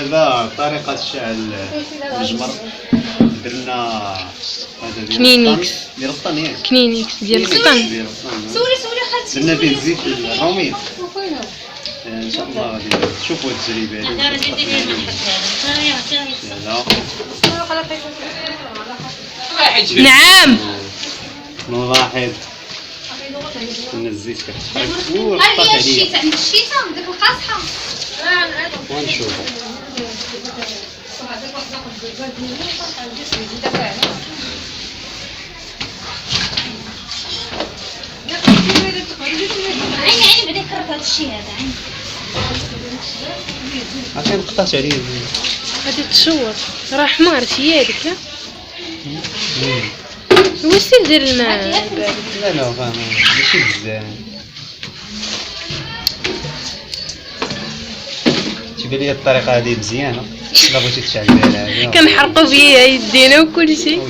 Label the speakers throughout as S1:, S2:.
S1: دابا طريقة شعل الجمر درنا هذا
S2: كنينيكس
S1: ديال الطن ياك
S2: كنينيكس ديال القطن.
S1: سولي خالتي درنا فيه الزيت الرومي. ان شاء الله غادي تشوفوا هاد التجربه هذه.
S2: نعم
S1: نلاحظ ان الزيت كيتحرك وقطعت عليه.
S3: الشيتا عند الشيتا ديك القاصحه
S1: ونشوفوا
S3: عيني بعدا كرهت هذا الشيء هذا عيني
S1: عشان قطعت عليه.
S2: غادي تشوط راه حمارت يدك. واش تدير الماء بارد؟
S1: لا فاهم ماشي بزاف. تيبان لي الطريقه هذه مزيانه الا بغيتي تشعل بها.
S2: كنحرقوا بيها يدينا وكل شيء.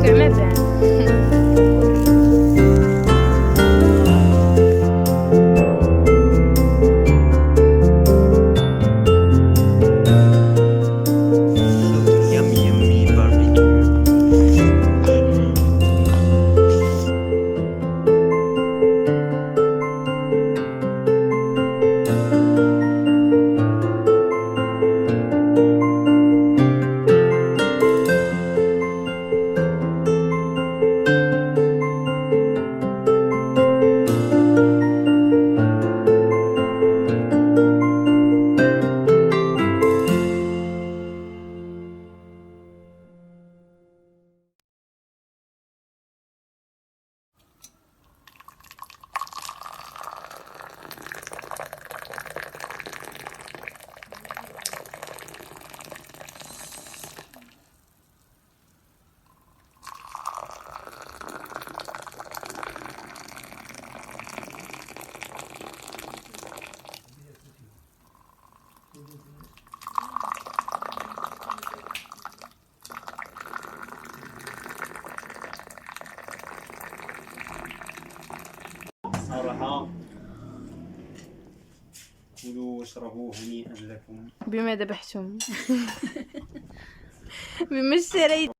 S2: كمدان
S1: اشربوا هنيئا لكم.
S2: بما ذبحتم. بما اشتريت.